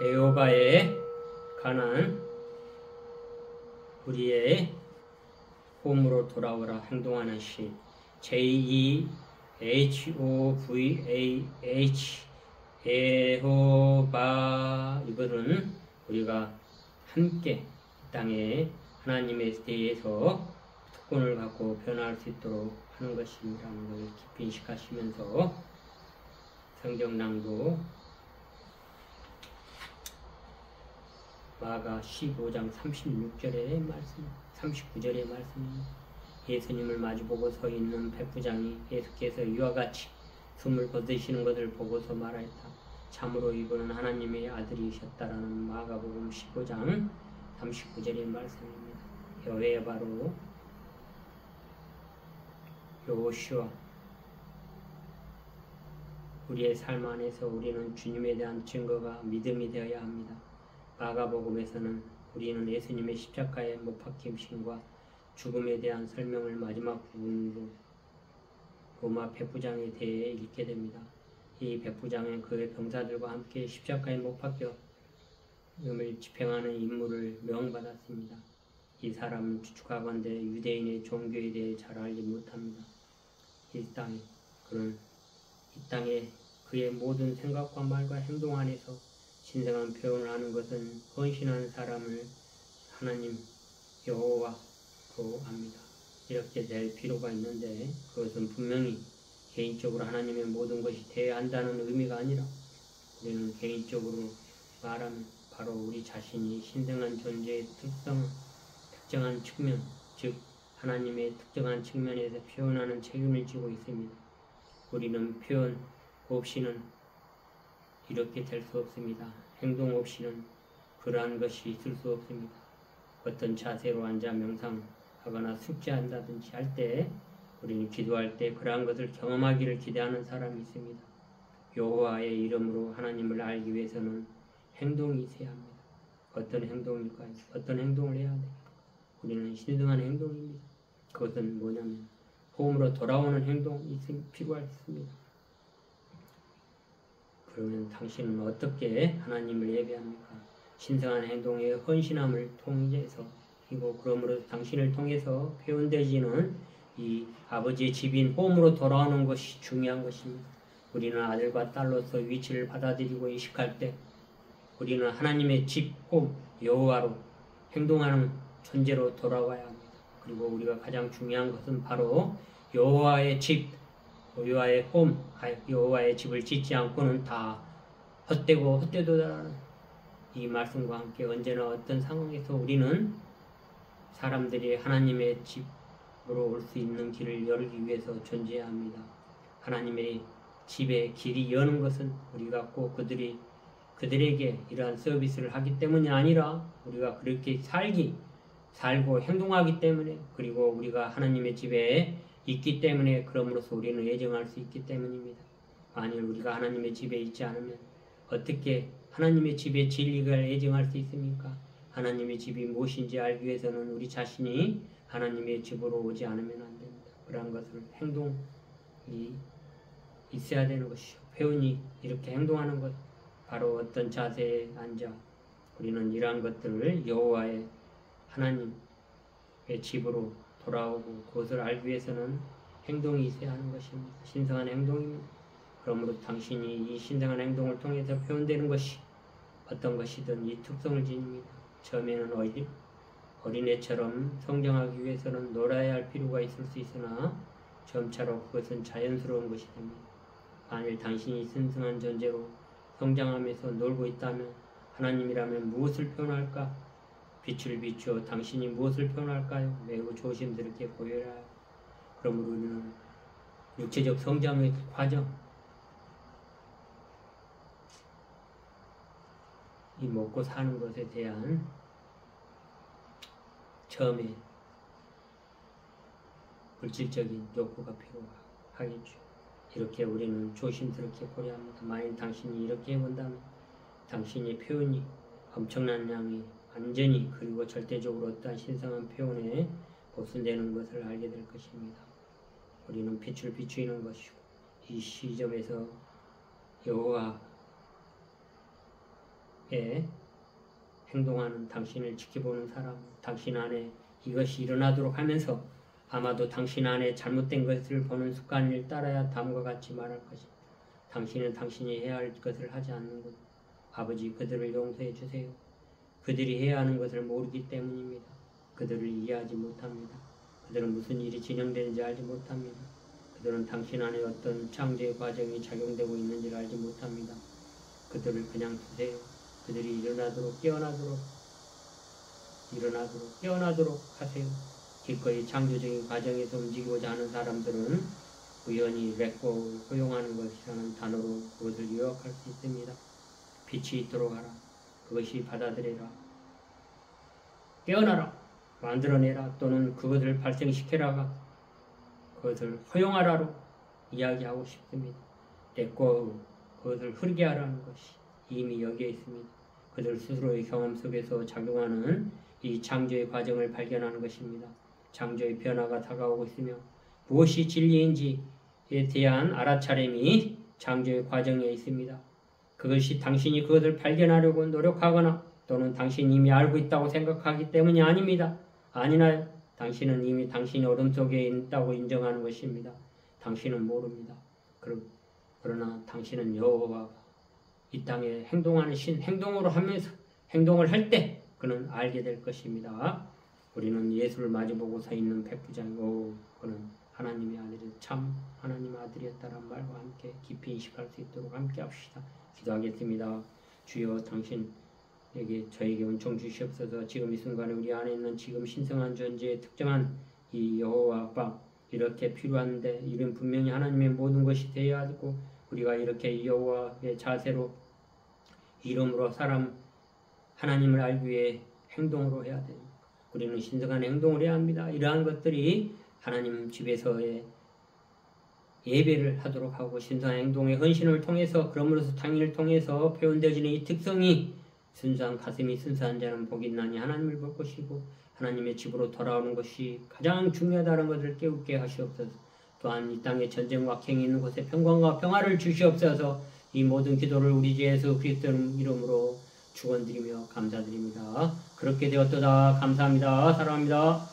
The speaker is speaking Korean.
여호와에 관한 우리의 홈으로 돌아오라 행동하는 시 JEHOVAH 여호와. 이거는 우리가 함께 이 땅에 하나님에 대해서 특권을 갖고 변화할 수 있도록 하는 것이라는 것을 깊이 인식하시면서 성경 낭독 마가 15장 36절의 말씀, 39절의 말씀입니다. 예수님을 마주보고 서 있는 백부장이 예수께서 이와 같이 숨을 거두시는 것을 보고서 말하였다. 참으로 이분은 하나님의 아들이셨다라는 마가복음 15장 39절의 말씀입니다. 여호와 바로 여호슈아. 우리의 삶 안에서 우리는 주님에 대한 증거가 믿음이 되어야 합니다. 마가복음에서는 우리는 예수님의 십자가의 못 박힘심과 죽음에 대한 설명을 마지막 부분으로 로마 백부장에 대해 읽게 됩니다. 이 백부장은 그의 병사들과 함께 십자가에 못 박혀 을 집행하는 임무를 명받았습니다. 이 사람은 추측하건대 유대인의 종교에 대해 잘 알지 못합니다. 이 땅에 그의 모든 생각과 말과 행동 안에서 신성한 표현을 하는 것은 헌신하는 사람을 하나님 여호와로 합니다. 이렇게 될 필요가 있는데 그것은 분명히 개인적으로 하나님의 모든 것이 되어야 한다는 의미가 아니라 우리는 개인적으로 말하면 바로 우리 자신이 신성한 존재의 특정한 측면, 즉 하나님의 특정한 측면에서 표현하는 책임을 지고 있습니다. 우리는 표현 없이는 이렇게 될 수 없습니다. 행동 없이는 그러한 것이 있을 수 없습니다. 어떤 자세로 앉아 명상하거나 숙제한다든지 할 때 우리는 기도할 때 그러한 것을 경험하기를 기대하는 사람이 있습니다. 여호와의 이름으로 하나님을 알기 위해서는 행동이 있어야 합니다. 어떤 행동일까요? 어떤 행동을 해야 됩니까? 우리는 신성한 행동입니다. 그것은 뭐냐면 홈으로 돌아오는 행동이 필요하겠습니다. 그러면 당신은 어떻게 하나님을 예배합니까? 신성한 행동의 헌신함을 통해서 그리고 그러므로 당신을 통해서 표현되지는 이 아버지의 집인 홈으로 돌아오는 것이 중요한 것입니다. 우리는 아들과 딸로서 위치를 받아들이고 인식할 때 우리는 하나님의 집, 홈, 여호와로 행동하는 존재로 돌아와야 합니다. 그리고 우리가 가장 중요한 것은 바로 여호와의 집, 여호와의 홈, 여호와의 집을 짓지 않고는 다 헛되고 헛되도다라는 이 말씀과 함께 언제나 어떤 상황에서 우리는 사람들이 하나님의 집으로 올 수 있는 길을 열기 위해서 존재해야 합니다. 하나님의 집의 길이 여는 것은 우리가 꼭 그들에게 이러한 서비스를 하기 때문이 아니라 우리가 그렇게 살고 행동하기 때문에 그리고 우리가 하나님의 집에 있기 때문에 그럼으로써 우리는 예정할 수 있기 때문입니다. 만일 우리가 하나님의 집에 있지 않으면 어떻게 하나님의 집의 진리를 예정할 수 있습니까? 하나님의 집이 무엇인지 알기 위해서는 우리 자신이 하나님의 집으로 오지 않으면 안 됩니다. 그러한 것을 행동이 있어야 되는 것이죠. 표현이 이렇게 행동하는 것, 바로 어떤 자세에 앉아 우리는 이러한 것들을 여호와의 하나님의 집으로 돌아오고 그것을 알기 위해서는 행동이 있어야 하는 것입니다. 신성한 행동입니다. 그러므로 당신이 이 신성한 행동을 통해서 표현되는 것이 어떤 것이든 이 특성을 지닙니다. 처음에는 어린애처럼 성장하기 위해서는 놀아야 할 필요가 있을 수 있으나 점차로 그것은 자연스러운 것이 됩니다. 만일 당신이 신성한 존재로 성장하면서 놀고 있다면 하나님이라면 무엇을 표현할까? 빛을 비추어 당신이 무엇을 표현할까요? 매우 조심스럽게 보여야 해요. 그러므로 우리는 육체적 성장의 과정, 이 먹고 사는 것에 대한 처음에 물질적인 욕구가 필요하겠죠. 이렇게 우리는 조심스럽게 고려합니다. 만일 당신이 이렇게 해본다면 당신의 표현이 엄청난 양이 완전히 그리고 절대적으로 어떠한 신성한 표현에 보순되는 것을 알게 될 것입니다. 우리는 빛을 비추이는 것이고 이 시점에서 여호와 행동하는 당신을 지켜보는 사람, 당신 안에 이것이 일어나도록 하면서 아마도 당신 안에 잘못된 것을 보는 습관을 따라야 다음과 같이 말할 것입니다. 당신은 당신이 해야 할 것을 하지 않는군. 아버지, 그들을 용서해 주세요. 그들이 해야 하는 것을 모르기 때문입니다. 그들을 이해하지 못합니다. 그들은 무슨 일이 진행되는지 알지 못합니다. 그들은 당신 안에 어떤 창조의 과정이 작용되고 있는지를 알지 못합니다. 그들을 그냥 두세요. 그들이 깨어나도록 하세요. 기꺼이 창조적인 과정에서 움직이고자 하는 사람들은 우연히 렛고 허용하는 것이라는 단어로 그것을 요약할 수 있습니다. 빛이 있도록 하라. 그것이 받아들여라. 깨어나라. 만들어내라. 또는 그것을 발생시켜라가 그것을 허용하라로 이야기하고 싶습니다. 렛고 그것을 흐르게 하라는 것이 이미 여기에 있습니다. 그들 스스로의 경험 속에서 작용하는 이 창조의 과정을 발견하는 것입니다. 창조의 변화가 다가오고 있으며 무엇이 진리인지에 대한 알아차림이 창조의 과정에 있습니다. 그것이 당신이 그것을 발견하려고 노력하거나 또는 당신이 이미 알고 있다고 생각하기 때문이 아닙니다. 아니나요? 당신은 이미 당신이 어둠 속에 있다고 인정하는 것입니다. 당신은 모릅니다. 그러나 당신은 여호와가 이 땅에 행동하는 신, 행동으로 하면서 행동을 할 때 그는 알게 될 것입니다. 우리는 예수를 마주보고 서 있는 백부장이고 그는 하나님의 아들이 참 하나님의 아들이었다는 말과 함께 깊이 인식할 수 있도록 함께 합시다. 기도하겠습니다. 주여, 당신에게 저에게 은총 주시옵소서. 지금 이 순간에 우리 안에 있는 지금 신성한 존재의 특정한 이 여호와 아빠, 이렇게 필요한데 이는 분명히 하나님의 모든 것이 되어야 하고 우리가 이렇게 여호와의 자세로 이름으로 하나님을 알기 위해 행동으로 해야 됩니다. 우리는 신성한 행동을 해야 합니다. 이러한 것들이 하나님 집에서의 예배를 하도록 하고 신성한 행동의 헌신을 통해서 그러므로서 당일을 통해서 표현되어지는 이 특성이 순수한 가슴이 순수한 자는 복이 있나니 하나님을 볼 것이고 하나님의 집으로 돌아오는 것이 가장 중요하다는 것을 깨우게 하시옵소서. 또한 이 땅에 전쟁과 악행이 있는 곳에 평강과 평화를 주시옵소서. 이 모든 기도를 우리 주 예수 그리스도 이름으로 축원드리며 감사드립니다. 그렇게 되었도다. 감사합니다. 사랑합니다.